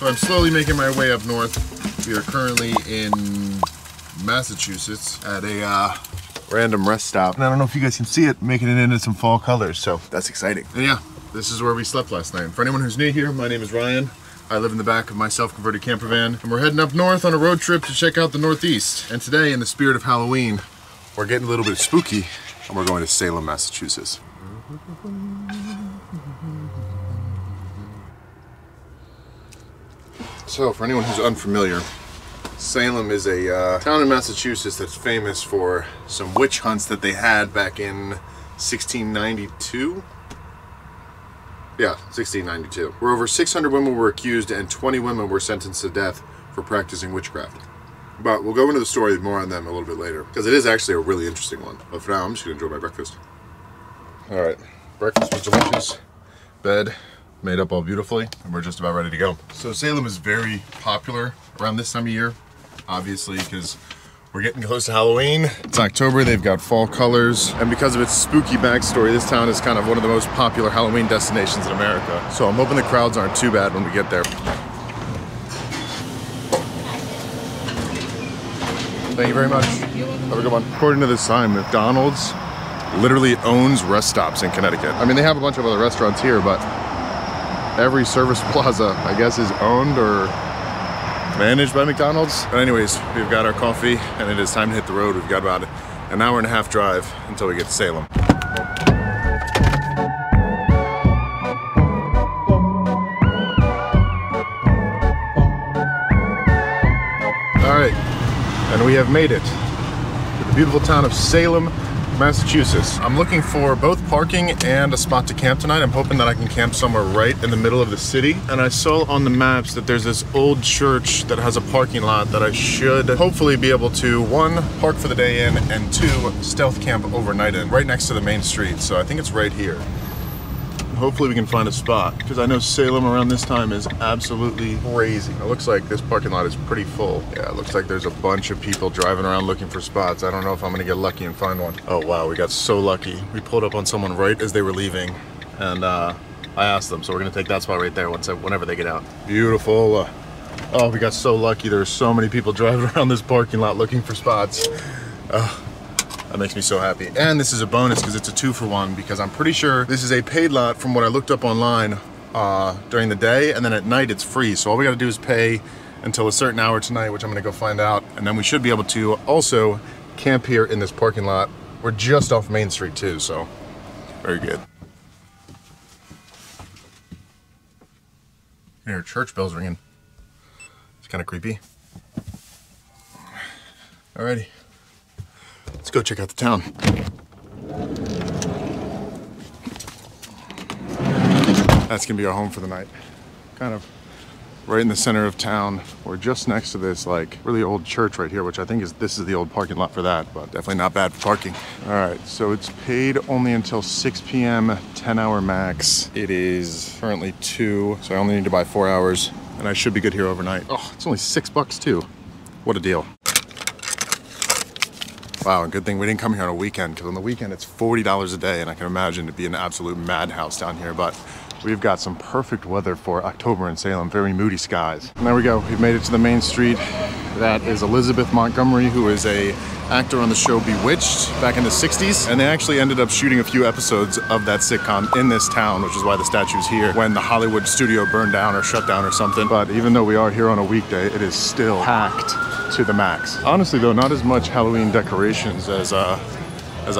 So I'm slowly making my way up north. We are currently in Massachusetts at a random rest stop. And I don't know if you guys can see it, making it into some fall colors, so that's exciting. And yeah, this is where we slept last night. For anyone who's new here, my name is Ryan. I live in the back of my self-converted camper van, and we're heading up north on a road trip to check out the Northeast. And today, in the spirit of Halloween, we're getting a little bit spooky, and we're going to Salem, Massachusetts. So, for anyone who's unfamiliar, Salem is a town in Massachusetts that's famous for some witch hunts that they had back in 1692. Yeah, 1692. Where over 600 women were accused and 20 women were sentenced to death for practicing witchcraft. But we'll go into the story more on them a little bit later, because it is actually a really interesting one. But for now, I'm just gonna enjoy my breakfast. All right, breakfast was delicious. Bed made up all beautifully, and we're just about ready to go. So Salem is very popular around this time of year, obviously, because we're getting close to Halloween. It's October, they've got fall colors. And because of its spooky backstory, this town is kind of one of the most popular Halloween destinations in America. So I'm hoping the crowds aren't too bad when we get there. Thank you very much. Have a good one. According to this sign, McDonald's literally owns rest stops in Connecticut. I mean, they have a bunch of other restaurants here, but every service plaza, I guess, is owned or managed by McDonald's. But anyways, we've got our coffee and it is time to hit the road. We've got about an hour and a half drive until we get to Salem. All right, and we have made it to the beautiful town of Salem, Massachusetts. I'm looking for both parking and a spot to camp tonight. I'm hoping that I can camp somewhere right in the middle of the city. And I saw on the maps that there's this old church that has a parking lot that I should hopefully be able to, one, park for the day in, and two, stealth camp overnight in, right next to the main street. So I think it's right here. Hopefully we can find a spot, because I know Salem around this time is absolutely crazy. It looks like this parking lot is pretty full. Yeah, it looks like there's a bunch of people driving around looking for spots. I don't know if I'm gonna get lucky and find one. Oh wow, we got so lucky. We pulled up on someone right as they were leaving, and I asked them, so we're gonna take that spot right there whenever they get out. Beautiful. Oh, we got so lucky. There's so many people driving around this parking lot looking for spots. That makes me so happy. And this is a bonus because it's a 2-for-1, because I'm pretty sure this is a paid lot from what I looked up online during the day, and then at night it's free. So all we gotta do is pay until a certain hour tonight, which I'm gonna go find out. And then we should be able to also camp here in this parking lot. We're just off Main Street too, so very good. You can hear church bells ringing. It's kind of creepy. Alrighty. Let's go check out the town. That's gonna be our home for the night. Kind of right in the center of town. We're just next to this like really old church right here, which I think this is the old parking lot for that, but definitely not bad for parking. All right, so it's paid only until 6 p.m., 10-hour max. It is currently 2, so I only need to buy 4 hours, and I should be good here overnight. Oh, it's only $6 too. What a deal. Wow, and good thing we didn't come here on a weekend, because on the weekend it's $40 a day, and I can imagine it'd be an absolute madhouse down here, but we've got some perfect weather for October in Salem, very moody skies. And there we go, we've made it to the main street. That is Elizabeth Montgomery, who is a actor on the show Bewitched back in the 60s, and they actually ended up shooting a few episodes of that sitcom in this town, which is why the statue's here, when the Hollywood studio burned down or shut down or something. But even though we are here on a weekday, it is still packed to the max. Honestly though, not as much Halloween decorations as I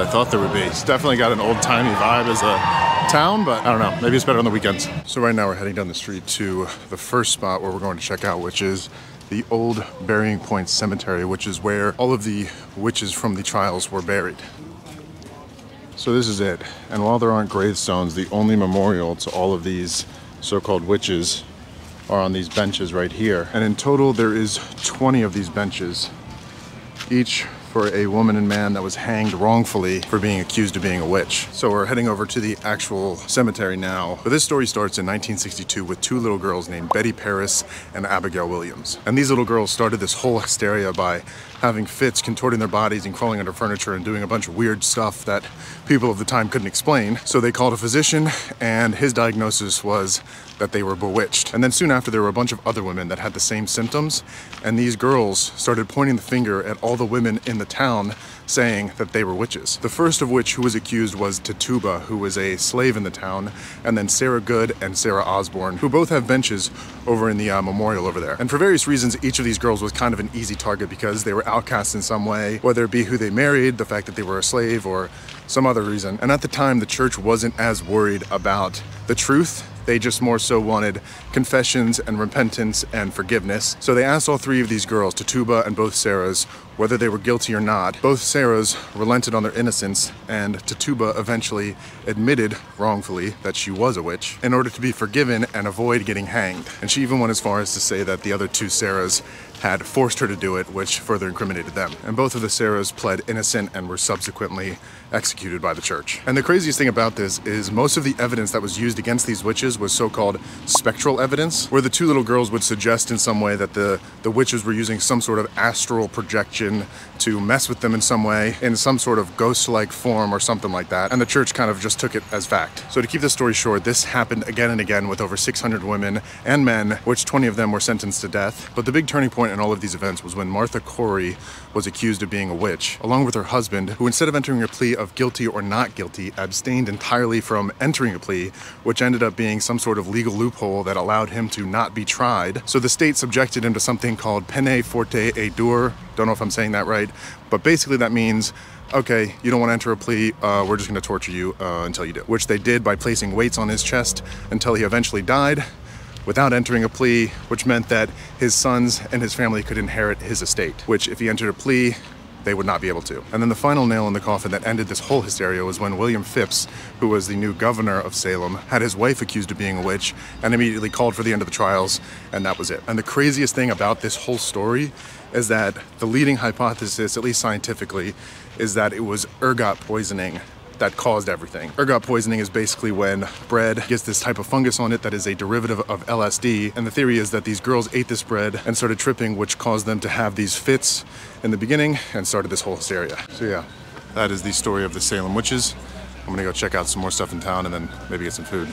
thought there would be. It's definitely got an old-timey vibe as a town, but I don't know, maybe it's better on the weekends. So right now we're heading down the street to the first spot where we're going to check out, which is the old Burying Point Cemetery, which is where all of the witches from the trials were buried. So this is it. And while there aren't gravestones, the only memorial to all of these so-called witches are on these benches right here. And in total, there is 20 of these benches, each for a woman and man that was hanged wrongfully for being accused of being a witch. So we're heading over to the actual cemetery now. But this story starts in 1962 with two little girls named Betty Paris and Abigail Williams. And these little girls started this whole hysteria by having fits, contorting their bodies and crawling under furniture and doing a bunch of weird stuff that people of the time couldn't explain. So they called a physician, and his diagnosis was that they were bewitched. And then soon after, there were a bunch of other women that had the same symptoms, and these girls started pointing the finger at all the women in the town, saying that they were witches. The first of which who was accused was Tituba, who was a slave in the town, and then Sarah Good and Sarah Osborne, who both have benches over in the memorial over there. And for various reasons, each of these girls was kind of an easy target because they were outcasts in some way, whether it be who they married, the fact that they were a slave, or some other reason. And at the time, the church wasn't as worried about the truth. They just more so wanted confessions and repentance and forgiveness. So they asked all three of these girls, Tituba and both Sarahs, whether they were guilty or not. Both Sarahs relented on their innocence, and Tituba eventually admitted wrongfully that she was a witch in order to be forgiven and avoid getting hanged. And she even went as far as to say that the other two Sarahs had forced her to do it, which further incriminated them. And both of the Sarahs pled innocent and were subsequently executed by the church. And the craziest thing about this is most of the evidence that was used against these witches was so-called spectral evidence, where the two little girls would suggest in some way that the witches were using some sort of astral projection to mess with them in some way, in some sort of ghost-like form or something like that. And the church kind of just took it as fact. So to keep the story short, this happened again and again with over 600 women and men, which 20 of them were sentenced to death. But the big turning point in all of these events was when Martha Corey was accused of being a witch, along with her husband, who instead of entering a plea of guilty or not guilty, abstained entirely from entering a plea, which ended up being some sort of legal loophole that allowed him to not be tried. So the state subjected him to something called pene forte et dure. Don't know if I'm saying that right, but basically that means, okay, you don't want to enter a plea, we're just going to torture you until you do. Which they did by placing weights on his chest until he eventually died without entering a plea, which meant that his sons and his family could inherit his estate, which if he entered a plea, they would not be able to. And then the final nail in the coffin that ended this whole hysteria was when William Phipps, who was the new governor of Salem, had his wife accused of being a witch and immediately called for the end of the trials, and that was it. And the craziest thing about this whole story is that the leading hypothesis, at least scientifically, is that it was ergot poisoning that caused everything. Ergot poisoning is basically when bread gets this type of fungus on it that is a derivative of LSD, and the theory is that these girls ate this bread and started tripping, which caused them to have these fits in the beginning and started this whole hysteria. So yeah, that is the story of the Salem witches. I'm gonna go check out some more stuff in town and then maybe get some food.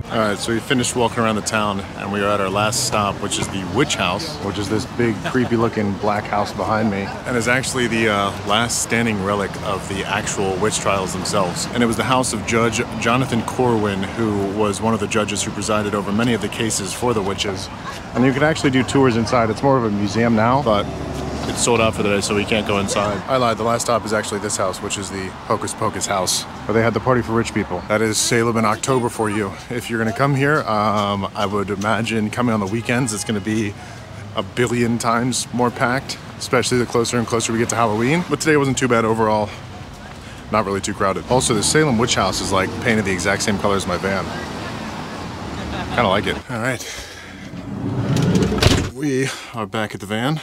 Alright, so we finished walking around the town and we are at our last stop, which is the Witch House, which is this big creepy looking black house behind me, and is actually the last standing relic of the actual witch trials themselves. And it was the house of Judge Jonathan Corwin, who was one of the judges who presided over many of the cases for the witches. And you can actually do tours inside. It's more of a museum now, but it's sold out for the day, so we can't go inside. I lied, the last stop is actually this house, which is the Hocus Pocus house, where they had the party for rich people. That is Salem in October for you. If you're gonna come here, I would imagine coming on the weekends, it's gonna be a billion times more packed, especially the closer and closer we get to Halloween. But today wasn't too bad overall. Not really too crowded. Also, the Salem Witch House is like painted the exact same color as my van. Kinda like it. All right. We are back at the van.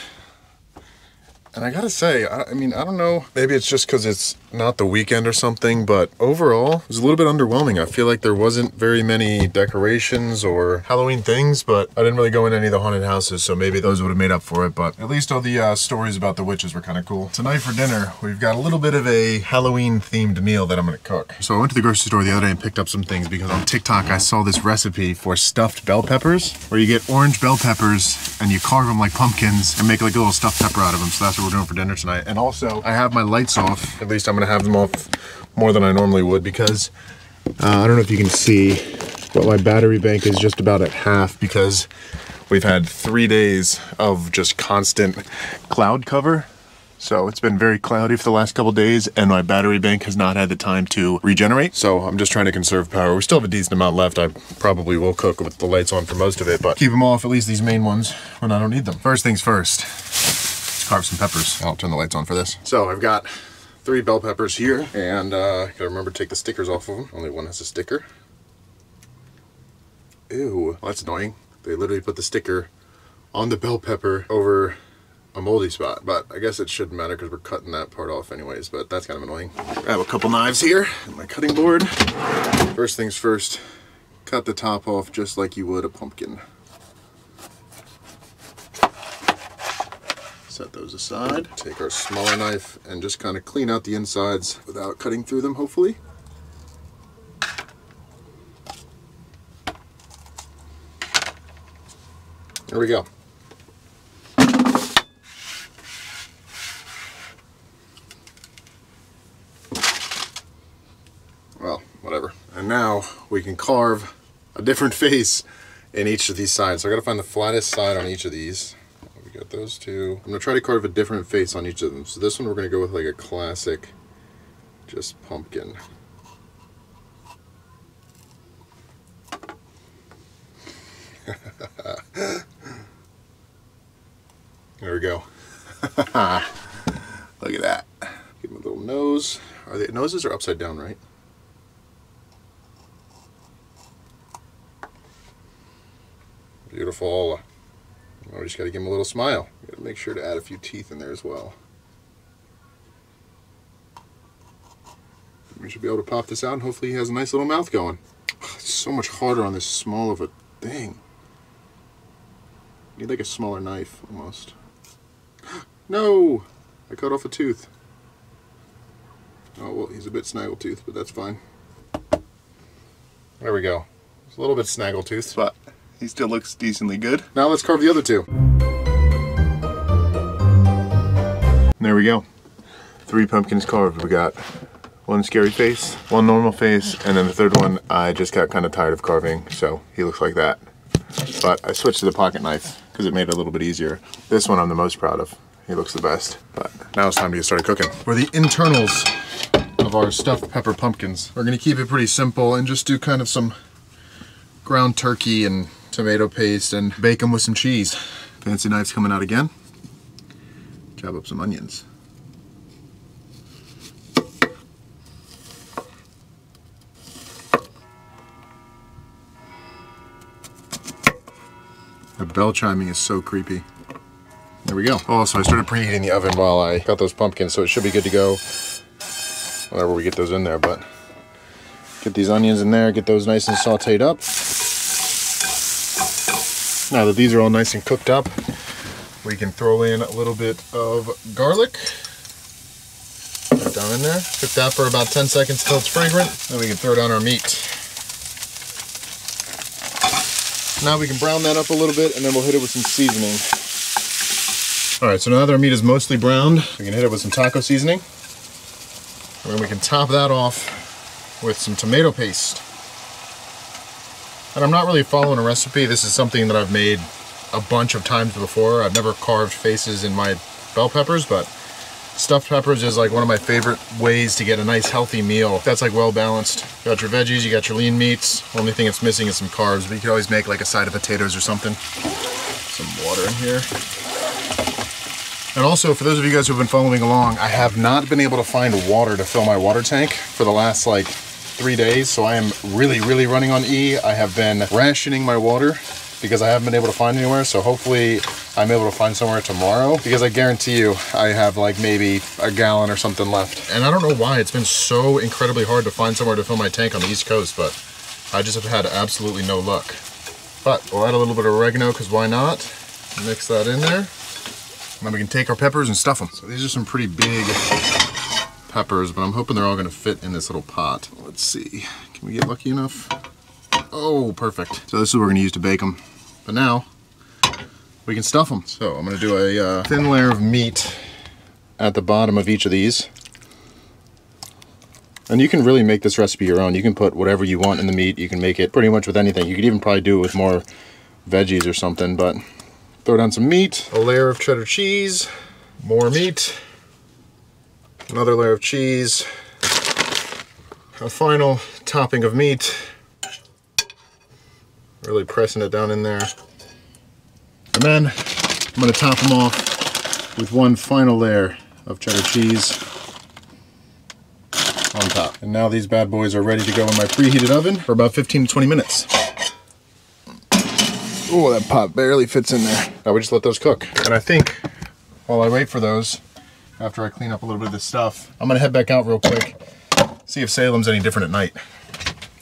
And I gotta say, I mean, I don't know, maybe it's just because it's not the weekend or something, but overall, it was a little bit underwhelming. I feel like there wasn't very many decorations or Halloween things, but I didn't really go in any of the haunted houses, so maybe those would have made up for it, but at least all the stories about the witches were kind of cool. Tonight for dinner, we've got a little bit of a Halloween-themed meal that I'm gonna cook. So I went to the grocery store the other day and picked up some things because on TikTok, I saw this recipe for stuffed bell peppers, where you get orange bell peppers and you carve them like pumpkins and make like a little stuffed pepper out of them, so that's what we're doing for dinner tonight. And also, I have my lights off. At least I'm gonna have them off more than I normally would because I don't know if you can see, but my battery bank is just about at half because we've had 3 days of just constant cloud cover. So it's been very cloudy for the last couple days and my battery bank has not had the time to regenerate. So I'm just trying to conserve power. We still have a decent amount left. I probably will cook with the lights on for most of it, but keep them off, at least these main ones, when I don't need them. First things first, let's carve some peppers. I'll turn the lights on for this. So I've got 3 bell peppers here, and gotta remember to take the stickers off of them. Only one has a sticker. Ew, well, that's annoying. They literally put the sticker on the bell pepper over a moldy spot, but I guess it shouldn't matter because we're cutting that part off anyways, but that's kind of annoying. I have a couple knives here and my cutting board. First things first, cut the top off just like you would a pumpkin. Set those aside. Take our smaller knife and just kind of clean out the insides without cutting through them, hopefully. There we go. Well, whatever. And now we can carve a different face in each of these sides. So I gotta find the flattest side on each of these. We got those two. I'm gonna try to carve a different face on each of them. So this one we're gonna go with like a classic, just pumpkin. There we go. Look at that. Give him a little nose. Are the noses are upside down, right? Beautiful. Oh, we just got to give him a little smile. We got to make sure to add a few teeth in there as well. We should be able to pop this out, and hopefully he has a nice little mouth going. It's so much harder on this small of a thing. Need like a smaller knife almost. No! I cut off a tooth. Oh well, he's a bit snaggletooth, but that's fine. There we go. It's a little bit snaggletooth, but he still looks decently good. Now let's carve the other two. There we go. 3 pumpkins carved. We got one scary face, one normal face, and then the third one I just got kind of tired of carving, so he looks like that. But I switched to the pocket knife because it made it a little bit easier. This one I'm the most proud of. He looks the best. But now it's time to get started cooking. For the internals of our stuffed pepper pumpkins, we're gonna keep it pretty simple and just do kind of some ground turkey and tomato paste and bake them with some cheese. Fancy knives coming out again. Chop up some onions. The bell chiming is so creepy. There we go. Oh, so I started preheating the oven while I got those pumpkins, so it should be good to go whenever we get those in there. But get these onions in there, get those nice and sauteed up. Now that these are all nice and cooked up, we can throw in a little bit of garlic. Right down in there. Cook that for about 10 seconds till it's fragrant. Then we can throw down our meat. Now we can brown that up a little bit and then we'll hit it with some seasoning. Alright, so now that our meat is mostly browned, we can hit it with some taco seasoning. And then we can top that off with some tomato paste. And I'm not really following a recipe. This is something that I've made a bunch of times before. I've never carved faces in my bell peppers, but stuffed peppers is like one of my favorite ways to get a nice healthy meal. That's like well balanced. You got your veggies, you got your lean meats. Only thing it's missing is some carbs, but you could always make like a side of potatoes or something. Some water in here. And also, for those of you guys who've been following along, I have not been able to find water to fill my water tank for the last like 3 days, so I am really running on E. I have been rationing my water because I haven't been able to find anywhere, so hopefully I'm able to find somewhere tomorrow, because I guarantee you I have like maybe a gallon or something left. And I don't know why it's been so incredibly hard to find somewhere to fill my tank on the East Coast, but I just have had absolutely no luck. But we'll add a little bit of oregano, because why not? Mix that in there. And then we can take our peppers and stuff them. So these are some pretty big peppers, but I'm hoping they're all gonna fit in this little pot. Let's see, can we get lucky enough? Oh, perfect. So this is what we're gonna use to bake them. But now, we can stuff them. So I'm gonna do a thin layer of meat at the bottom of each of these. And you can really make this recipe your own. You can put whatever you want in the meat. You can make it pretty much with anything. You could even probably do it with more veggies or something, but throw down some meat, a layer of cheddar cheese, more meat, another layer of cheese, a final topping of meat, really pressing it down in there. And then I'm going to top them off with one final layer of cheddar cheese. top. And now these bad boys are ready to go in my preheated oven for about 15 to 20 minutes. Oh, that pot barely fits in there. Now we just let those cook. And I think while I wait for those, after I clean up a little bit of this stuff, I'm gonna head back out real quick, see if Salem's any different at night.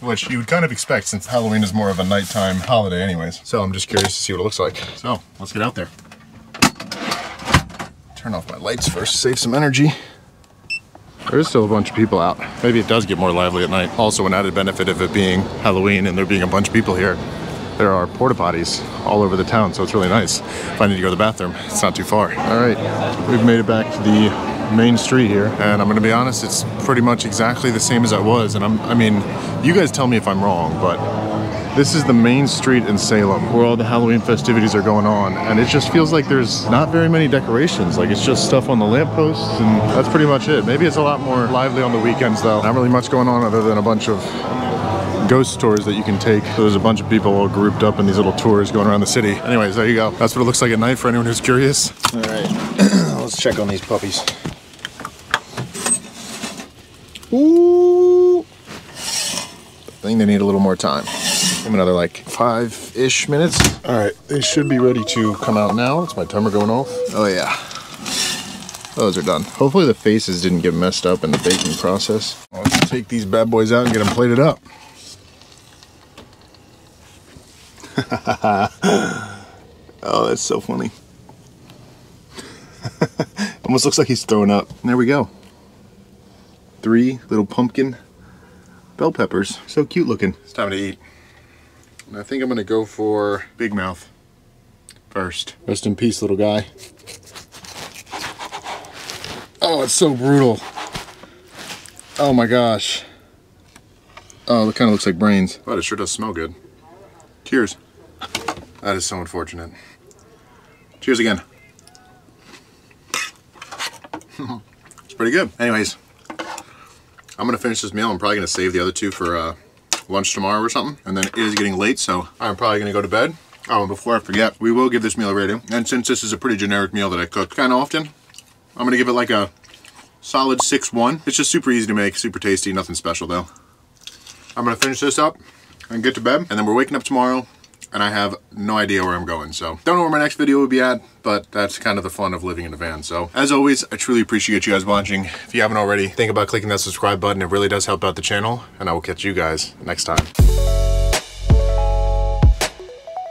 Which you would kind of expect since Halloween is more of a nighttime holiday anyways. So I'm just curious to see what it looks like. So let's get out there. Turn off my lights first, save some energy. There's still a bunch of people out. Maybe it does get more lively at night. Also an added benefit of it being Halloween and there being a bunch of people here, there are porta potties all over the town, so it's really nice. If I need to go to the bathroom, it's not too far. All right, we've made it back to the main street here, and I'm gonna be honest, it's pretty much exactly the same as I was, and I mean, you guys tell me if I'm wrong, but this is the main street in Salem where all the Halloween festivities are going on, and it just feels like there's not very many decorations. Like, it's just stuff on the lampposts, and that's pretty much it. Maybe it's a lot more lively on the weekends though. Not really much going on other than a bunch of ghost tours that you can take. So there's a bunch of people all grouped up in these little tours going around the city. Anyways, there you go. That's what it looks like at night for anyone who's curious. All right, let's check on these puppies. Ooh. I think they need a little more time. Maybe another like 5-ish minutes. All right, they should be ready to come out now. It's my timer going off. Oh yeah, those are done. Hopefully the faces didn't get messed up in the baking process. Let's take these bad boys out and get them plated up. Oh, that's so funny. Almost looks like he's throwing up. And there we go. 3 little pumpkin bell peppers. So cute looking. It's time to eat. And I think I'm gonna go for Big Mouth first. Rest in peace, little guy. Oh, it's so brutal. Oh my gosh. Oh, it kind of looks like brains. But it sure does smell good. Cheers. That is so unfortunate. Cheers again. It's pretty good. Anyways, I'm gonna finish this meal. I'm probably gonna save the other 2 for lunch tomorrow or something. And then it is getting late, so I'm probably gonna go to bed. Oh, and before I forget, we will give this meal a rating. And since this is a pretty generic meal that I cook kind of often, I'm gonna give it like a solid 6-1. It's just super easy to make, super tasty, nothing special though. I'm gonna finish this up and get to bed, and then we're waking up tomorrow and I have no idea where I'm going, so don't know where my next video will be at, but that's kind of the fun of living in a van. So as always, I truly appreciate you guys watching. If you haven't already, think about clicking that subscribe button. It really does help out the channel, and I will catch you guys next time.